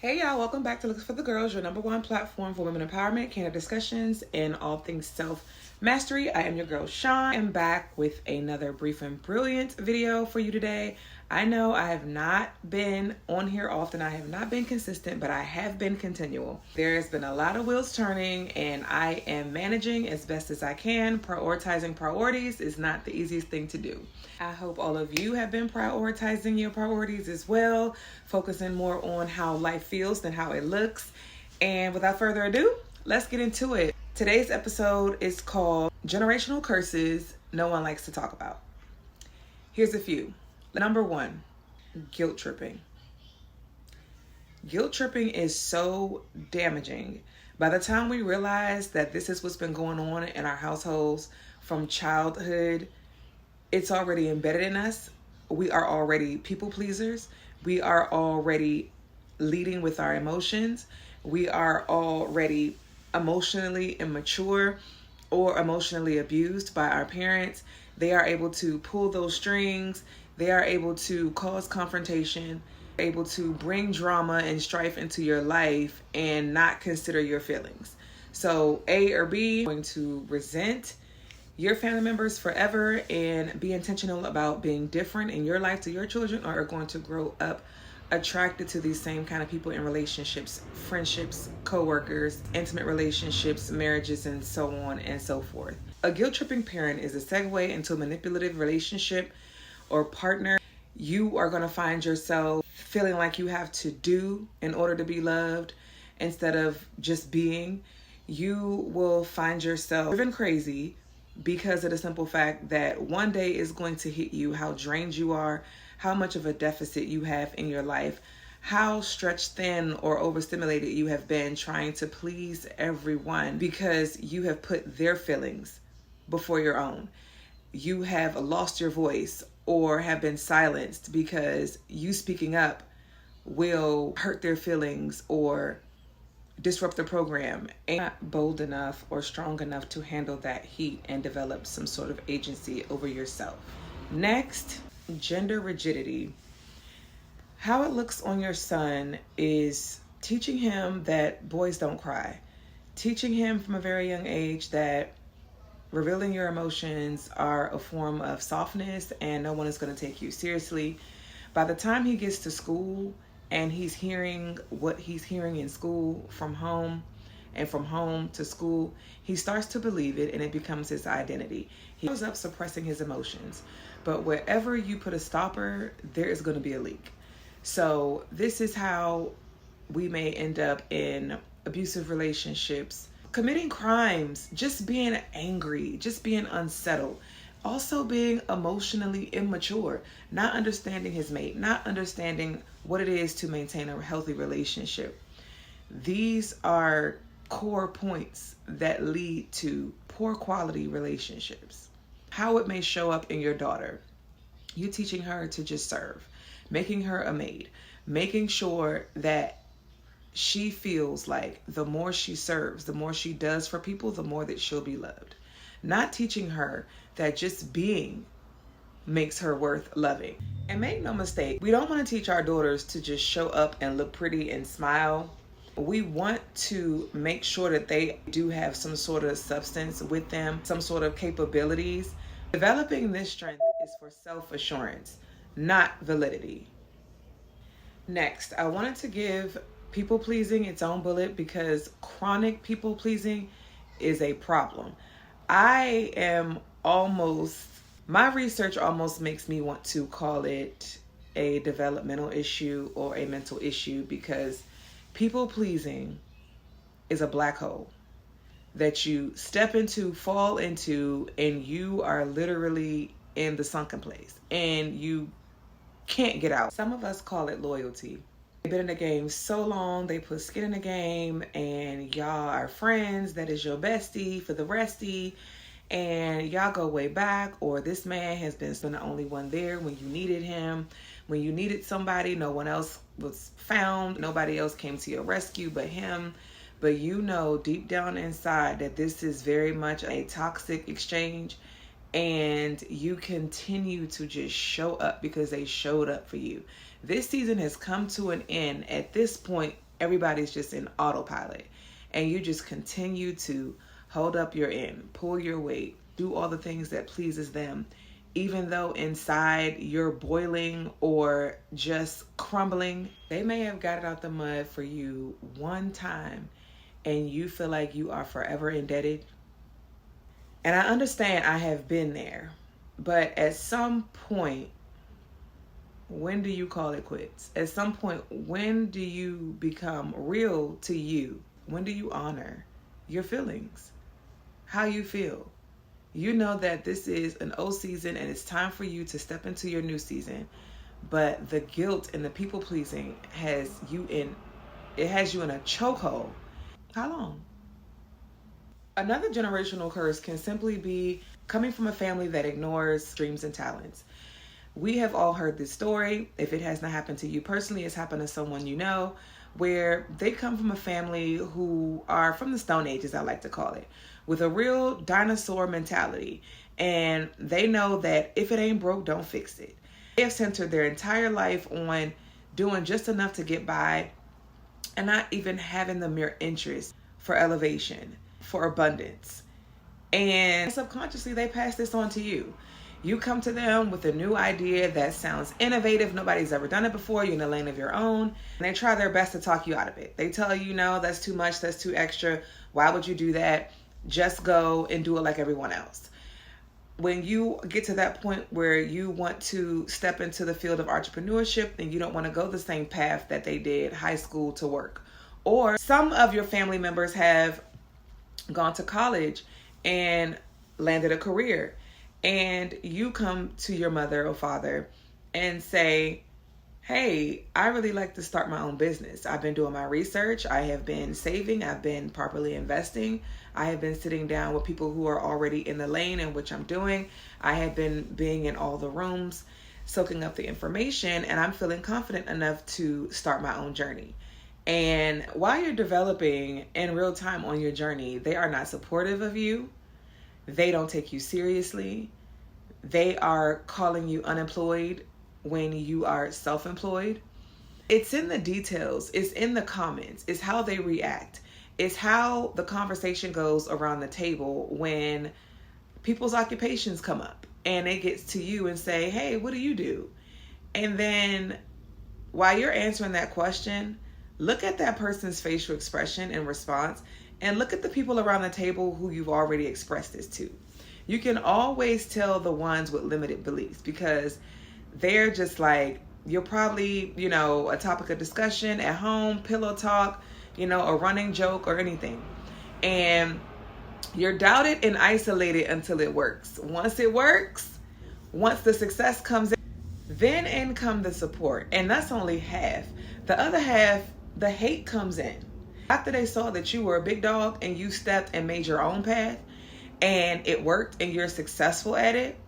Hey y'all, welcome back to Looks for the Girls, your number one platform for women empowerment, candid discussions, and all things self-mastery. I am your girl, Sean. I am back with another brief and brilliant video for you today. I know I have not been on here often. I have not been consistent, but I have been continual. There's been a lot of wheels turning, and I am managing as best as I can. Prioritizing priorities is not the easiest thing to do. I hope all of you have been prioritizing your priorities as well, focusing more on how life feels than how it looks. And without further ado, let's get into it. Today's episode is called Generational Curses No One Likes to Talk About. Here's a few. Number one, guilt tripping. Guilt tripping is so damaging. By the time we realize that this is what's been going on in our households from childhood, it's already embedded in us. We are already people pleasers. We are already leading with our emotions. We are already emotionally immature or emotionally abused by our parents. They are able to pull those strings. They are able to cause confrontation, able to bring drama and strife into your life and not consider your feelings. So A or B, going to resent your family members forever and be intentional about being different in your life to your children, or are going to grow up attracted to these same kind of people in relationships, friendships, co-workers, intimate relationships, marriages, and so on and so forth. A guilt-tripping parent is a segue into a manipulative relationship or partner. You are going to find yourself feeling like you have to do in order to be loved instead of just being. You will find yourself driven crazy because of the simple fact that one day is going to hit you how drained you are, how much of a deficit you have in your life, how stretched thin or overstimulated you have been trying to please everyone because you have put their feelings before your own. You have lost your voice or have been silenced because you speaking up will hurt their feelings or disrupt the program. Ain't not bold enough or strong enough to handle that heat and develop some sort of agency over yourself. Next, gender rigidity. How it looks on your son is teaching him that boys don't cry. Teaching him from a very young age that revealing your emotions are a form of softness and no one is going to take you seriously. By the time he gets to school and he's hearing what he's hearing in school from home and from home to school, he starts to believe it and it becomes his identity. He grows up suppressing his emotions. But wherever you put a stopper, there is going to be a leak. So this is how we may end up in abusive relationships, committing crimes, just being angry, just being unsettled. Also being emotionally immature, not understanding his mate, not understanding what it is to maintain a healthy relationship. These are core points that lead to poor quality relationships. How it may show up in your daughter. You teaching her to just serve, making her a maid, making sure that she feels like the more she serves, the more she does for people, the more that she'll be loved. Not teaching her that just being makes her worth loving. And make no mistake, we don't want to teach our daughters to just show up and look pretty and smile. We want to make sure that they do have some sort of substance with them, some sort of capabilities. Developing this strength is for self-assurance, not validity. Next, I wanted to give people-pleasing its own bullet because chronic people-pleasing is a problem. My research almost makes me want to call it a developmental issue or a mental issue because people pleasing is a black hole that you step into, fall into, and you are literally in the sunken place and you can't get out. Some of us call it loyalty. They've been in the game so long, they put skin in the game and y'all are friends. That is your bestie for the restie. And y'all go way back, or this man has been the only one there when you needed him. When you needed somebody, no one else was found. Nobody else came to your rescue but him. But you know deep down inside that this is very much a toxic exchange. And you continue to just show up because they showed up for you. This season has come to an end. At this point, Everybody's just in autopilot. And you just continue to hold up your end, pull your weight, do all the things that pleases them, even though inside you're boiling or just crumbling. They may have got it out the mud for you one time and you feel like you are forever indebted. And I understand, I have been there, but at some point, when do you call it quits? At some point, when do you become real to you? When do you honor your feelings? How you feel? You know that this is an old season and it's time for you to step into your new season. But the guilt and the people pleasing has you in a chokehold. How long? Another generational curse can simply be coming from a family that ignores dreams and talents. We have all heard this story. If it has not happened to you personally, it's happened to someone you know, where they come from a family who are from the Stone Age, as I like to call it, with a real dinosaur mentality. And they know that if it ain't broke, don't fix it. They have centered their entire life on doing just enough to get by and not even having the mere interest for elevation, for abundance. And subconsciously, they pass this on to you. You come to them with a new idea that sounds innovative. Nobody's ever done it before. You're in a lane of your own. And they try their best to talk you out of it. They tell you, no, that's too much. That's too extra. Why would you do that? Just go and do it like everyone else. When you get to that point where you want to step into the field of entrepreneurship and you don't want to go the same path that they did, high school to work, or some of your family members have gone to college and landed a career, and you come to your mother or father and say, hey, I really like to start my own business. I've been doing my research. I have been saving. I've been properly investing. I have been sitting down with people who are already in the lane in which I'm doing. I have been being in all the rooms, soaking up the information, and I'm feeling confident enough to start my own journey. And while you're developing in real time on your journey, they are not supportive of you. They don't take you seriously. They are calling you unemployed when you are self-employed. It's in the details. It's in the comments. It's how they react. It's how the conversation goes around the table when people's occupations come up and it gets to you and say, hey, what do you do? And then while you're answering that question, look at that person's facial expression and response, and look at the people around the table who you've already expressed this to. You can always tell the ones with limited beliefs because they're just like, you're probably, a topic of discussion at home, pillow talk, a running joke or anything. And you're doubted and isolated until it works. Once it works, once the success comes in, then in come the support. And that's only half. The other half, the hate comes in. After they saw that you were a big dog and you stepped and made your own path and it worked and you're successful at it,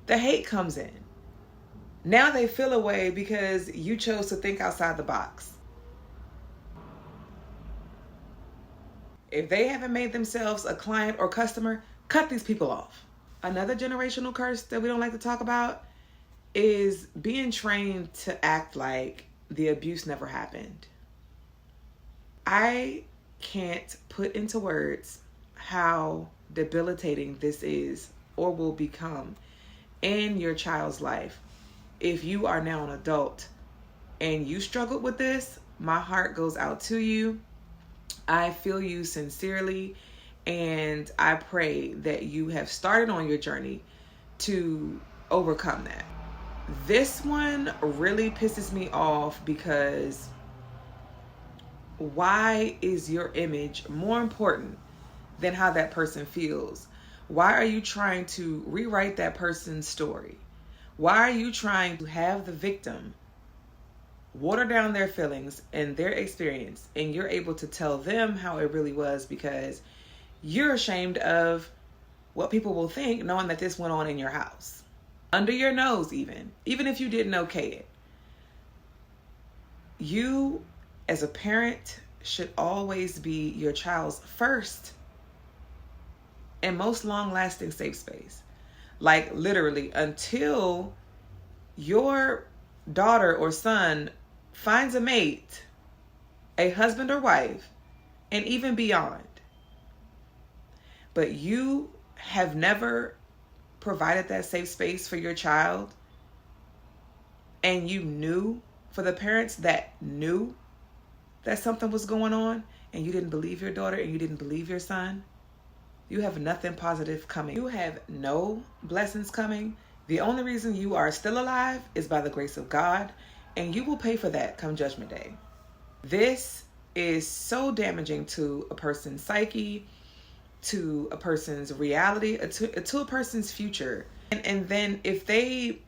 the hate comes in. Now they feel a way because you chose to think outside the box. If they haven't made themselves a client or customer, cut these people off. Another generational curse that we don't like to talk about is being trained to act like the abuse never happened. I can't put into words how debilitating this is or will become in your child's life. If you are now an adult and you struggled with this, my heart goes out to you. I feel you sincerely, and I pray that you have started on your journey to overcome that. This one really pisses me off because why is your image more important than how that person feels? Why are you trying to rewrite that person's story? Why are you trying to have the victim water down their feelings and their experience, and you're able to tell them how it really was because you're ashamed of what people will think knowing that this went on in your house? Under your nose even if you didn't okay it. You, as a parent, should always be your child's first and most long-lasting safe space. Like literally until your daughter or son finds a mate a husband or wife, and even beyond. But you have never provided that safe space for your child, and you knew, for the parents that knew that something was going on, and you didn't believe your daughter and you didn't believe your son, you have nothing positive coming. You have no blessings coming. The only reason you are still alive is by the grace of God, and you will pay for that come Judgment Day. This is so damaging to a person's psyche, to a person's reality, to a person's future. And then if they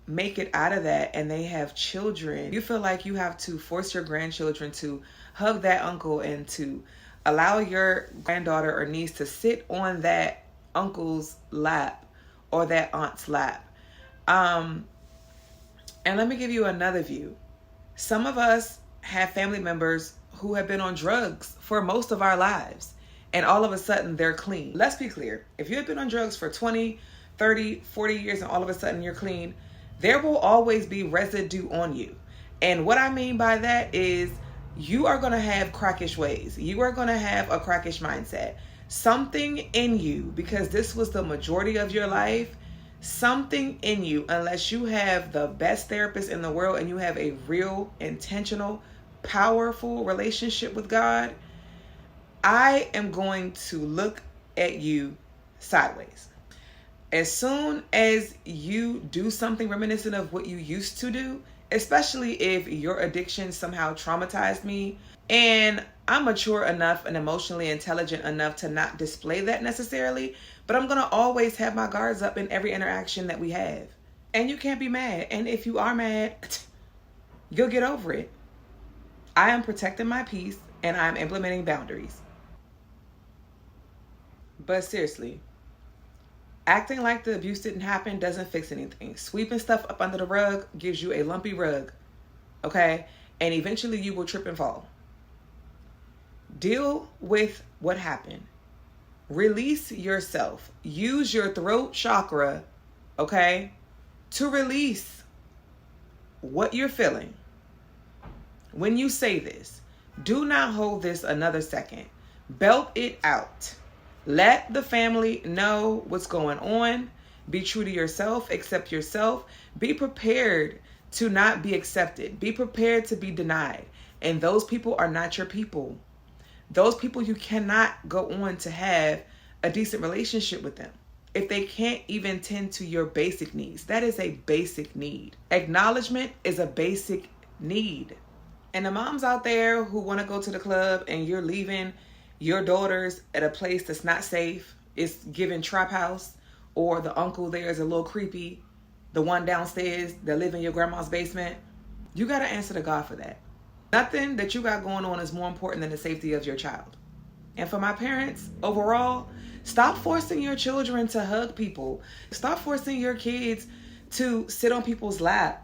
make it out of that and they have children, you feel like you have to force your grandchildren to hug that uncle and to allow your granddaughter or niece to sit on that uncle's lap or that aunt's lap. And let me give you another view. Some of us have family members who have been on drugs for most of our lives, and all of a sudden they're clean. Let's be clear. If you have been on drugs for 20, 30, 40 years and all of a sudden you're clean, there will always be residue on you. And what I mean by that is you are going to have crackish ways. You are going to have a crackish mindset. Something in you, because this was the majority of your life, something in you, unless you have the best therapist in the world and you have a real, intentional, powerful relationship with God, I am going to look at you sideways. As soon as you do something reminiscent of what you used to do, especially if your addiction somehow traumatized me, and I'm mature enough and emotionally intelligent enough to not display that necessarily, but I'm going to always have my guards up in every interaction that we have. And you can't be mad. And if you are mad, you'll get over it. I am protecting my peace and I'm implementing boundaries. But seriously, acting like the abuse didn't happen doesn't fix anything. Sweeping stuff up under the rug gives you a lumpy rug, okay? And eventually you will trip and fall. Deal with what happened. Release yourself. Use your throat chakra, okay, to release what you're feeling. When you say this, do not hold this another second. Belt it out. Let the family know what's going on. Be true to yourself. Accept yourself. Be prepared to not be accepted. Be prepared to be denied. And those people are not your people. Those people, you cannot go on to have a decent relationship with them if they can't even tend to your basic needs. That is a basic need. Acknowledgement is a basic need. And the moms out there who want to go to the club and you're leaving your daughters at a place that's not safe, it's given trap house, or the uncle there is a little creepy, the one downstairs that live in your grandma's basement, you got to answer to God for that. Nothing that you got going on is more important than the safety of your child. And for my parents, overall, stop forcing your children to hug people. Stop forcing your kids to sit on people's lap.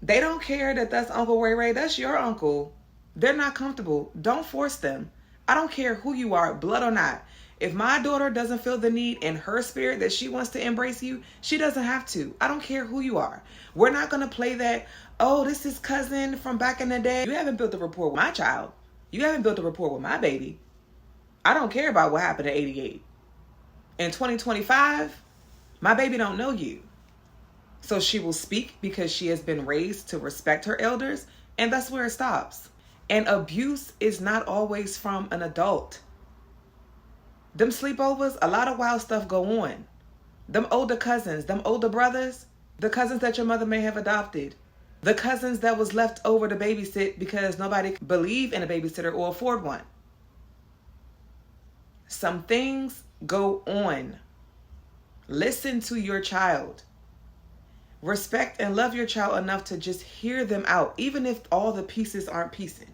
They don't care that that's Uncle Ray Ray. That's your uncle. They're not comfortable. Don't force them. I don't care who you are, blood or not. If my daughter doesn't feel the need in her spirit that she wants to embrace you, she doesn't have to. I don't care who you are. We're not going to play that, oh, this is cousin from back in the day. You haven't built a rapport with my child. You haven't built a rapport with my baby. I don't care about what happened in 88. In 2025, my baby don't know you. So she will speak because she has been raised to respect her elders, and that's where it stops. And abuse is not always from an adult. Them sleepovers, a lot of wild stuff go on. Them older cousins, them older brothers, the cousins that your mother may have adopted, the cousins that was left over to babysit because nobody could believe in a babysitter or afford one. Some things go on. Listen to your child. Respect and love your child enough to just hear them out, even if all the pieces aren't piecing.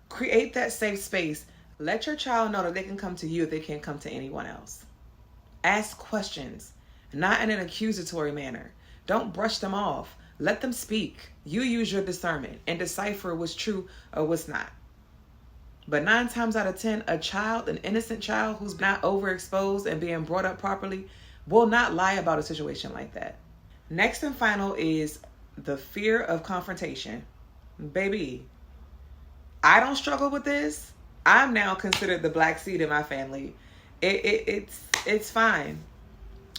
Create that safe space. Let your child know that they can come to you if they can't come to anyone else. Ask questions, not in an accusatory manner. Don't brush them off. Let them speak. You use your discernment and decipher what's true or what's not. But 9 times out of 10, a child, an innocent child who's not overexposed and being brought up properly, will not lie about a situation like that. Next and final is the fear of confrontation. Baby, I don't struggle with this, I'm now considered the black seed in my family. It's fine.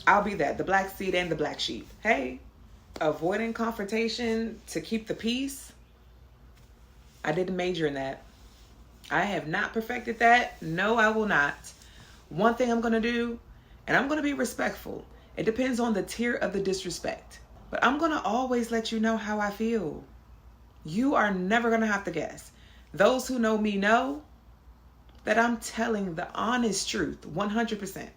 I'll be that, the black seed and the black sheep. Hey, avoiding confrontation to keep the peace. I didn't major in that. I have not perfected that. No, I will not. One thing I'm going to do, and I'm going to be respectful. It depends on the tier of the disrespect. But I'm going to always let you know how I feel. You are never going to have to guess. Those who know me know that I'm telling the honest truth, 100%.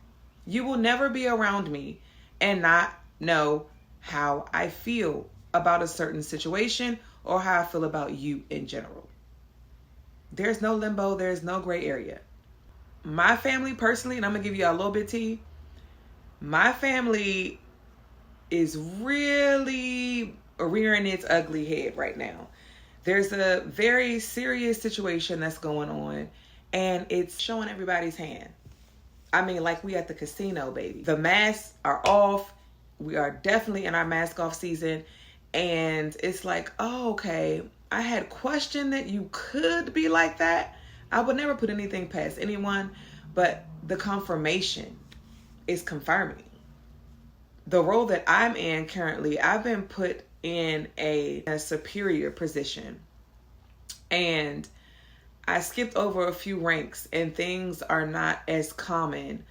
You will never be around me and not know how I feel about a certain situation or how I feel about you in general. There's no limbo. There's no gray area. My family personally, and I'm going to give you a little bit of tea. My family is really rearing its ugly head right now. There's a very serious situation that's going on, and it's showing everybody's hand. I mean, like we at the casino, baby. The masks are off. We are definitely in our mask off season. And it's like, oh, okay, I had questioned that you could be like that. I would never put anything past anyone, but the confirmation is confirming. The role that I'm in currently, I've been put in a superior position. And I skipped over a few ranks, and things are not as common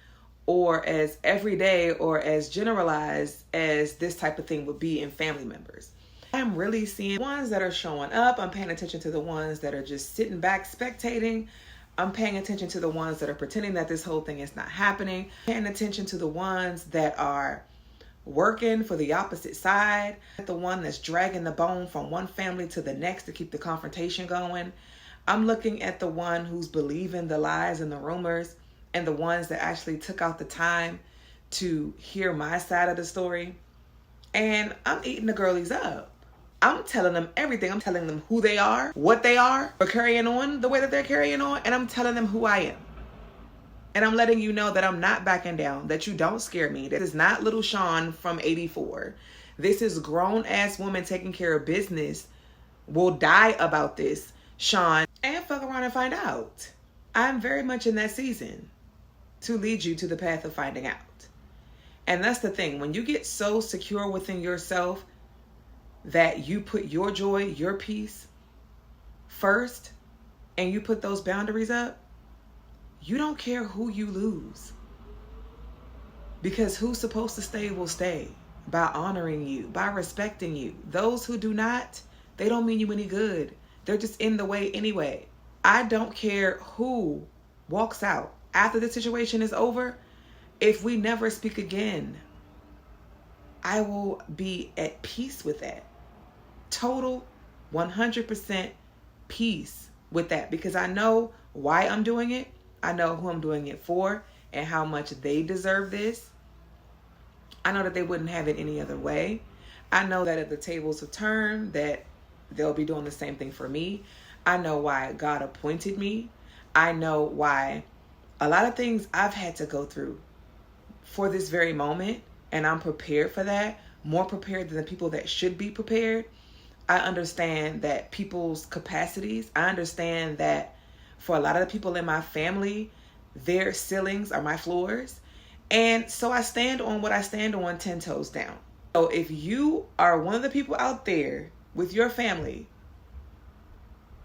or as everyday or as generalized as this type of thing would be in family members. I'm really seeing ones that are showing up. I'm paying attention to the ones that are just sitting back spectating. I'm paying attention to the ones that are pretending that this whole thing is not happening. Paying attention to the ones that are working for the opposite side. The one that's dragging the bone from one family to the next to keep the confrontation going. I'm looking at the one who's believing the lies and the rumors, and the ones that actually took out the time to hear my side of the story. And I'm eating the girlies up. I'm telling them everything. I'm telling them who they are, what they are, for carrying on the way that they're carrying on, and I'm telling them who I am. And I'm letting you know that I'm not backing down, that you don't scare me. This is not little Sean from 84. This is grown-ass woman taking care of business. Will die about this, Sean, and fuck around and find out. I'm very much in that season to lead you to the path of finding out. And that's the thing. When you get so secure within yourself that you put your joy, your peace first, and you put those boundaries up, you don't care who you lose. Because who's supposed to stay will stay by honoring you, by respecting you. Those who do not, they don't mean you any good. They're just in the way anyway. I don't care who walks out after the situation is over. If we never speak again, I will be at peace with that. Total 100% peace with that, because I know why I'm doing it. I know who I'm doing it for and how much they deserve this. I know that they wouldn't have it any other way. I know that if the tables have turned, that they'll be doing the same thing for me. I know why God appointed me. I know why a lot of things I've had to go through for this very moment, and I'm prepared for that, more prepared than the people that should be prepared. I understand that people's capacities. I understand that for a lot of the people in my family, their ceilings are my floors. And so I stand on what I stand on 10 toes down. So if you are one of the people out there with your family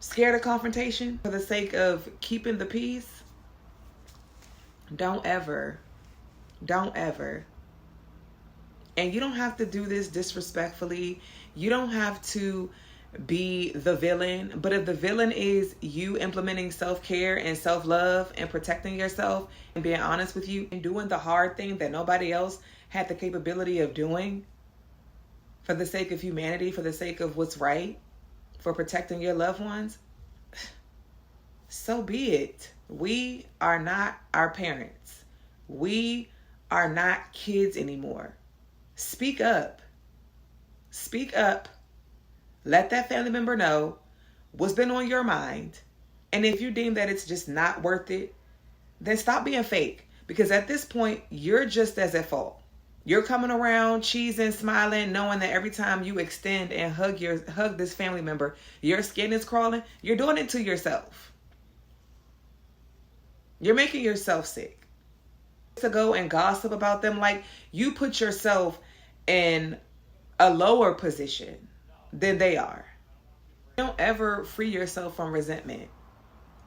scared of confrontation for the sake of keeping the peace, don't ever. And you don't have to do this disrespectfully. You don't have to be the villain. But if the villain is you implementing self-care and self-love and protecting yourself and being honest with you and doing the hard thing that nobody else had the capability of doing for the sake of humanity, for the sake of what's right, for protecting your loved ones, so be it. We are not our parents. We are not kids anymore. Speak up. Speak up. Let that family member know what's been on your mind. And if you deem that it's just not worth it, then stop being fake. Because at this point, you're just as at fault. You're coming around, cheesing, smiling, knowing that every time you extend and hug this family member, your skin is crawling. You're doing it to yourself. You're making yourself sick. To go and gossip about them, like, you put yourself in a lower position than they are. Don't ever free yourself from resentment.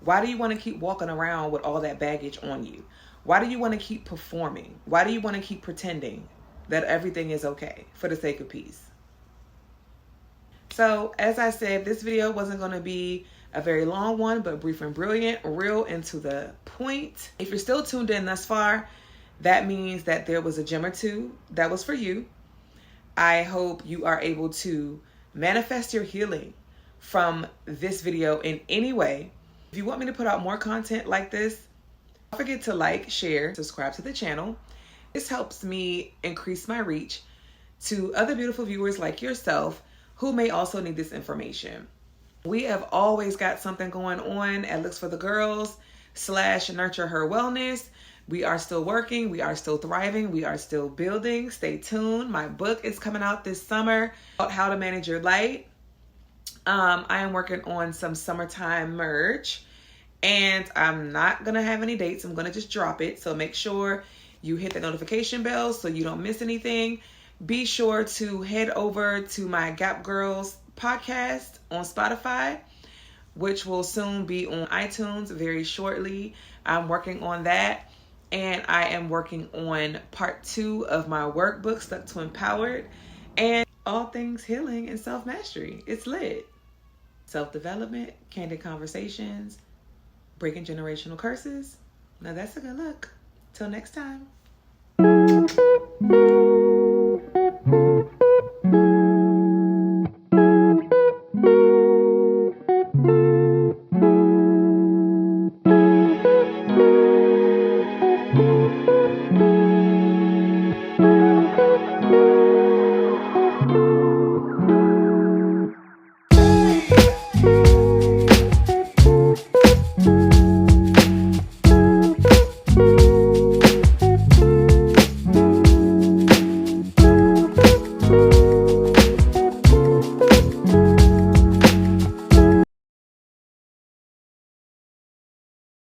Why do you want to keep walking around with all that baggage on you? Why do you want to keep performing? Why do you want to keep pretending that everything is okay for the sake of peace? So, as I said, this video wasn't going to be a very long one, but brief and brilliant, real and to the point. If you're still tuned in thus far, that means that there was a gem or two that was for you. I hope you are able to manifest your healing from this video in any way. If you want me to put out more content like this, don't forget to like, share, subscribe to the channel. This helps me increase my reach to other beautiful viewers like yourself who may also need this information. We have always got something going on at Looks for the Girls / Nurture Her Wellness. We are still working. We are still thriving. We are still building. Stay tuned. My book is coming out this summer about how to manage your light. I am working on some summertime merch, and I'm not going to have any dates. I'm going to just drop it. So make sure you hit the notification bell so you don't miss anything. Be sure to head over to my Gap Girls podcast on Spotify, which will soon be on iTunes very shortly. I'm working on that. And I am working on part 2 of my workbook, Stuck to Empowered, and all things healing and self-mastery. It's lit. Self-development, candid conversations, breaking generational curses. Now that's a good look. Till next time.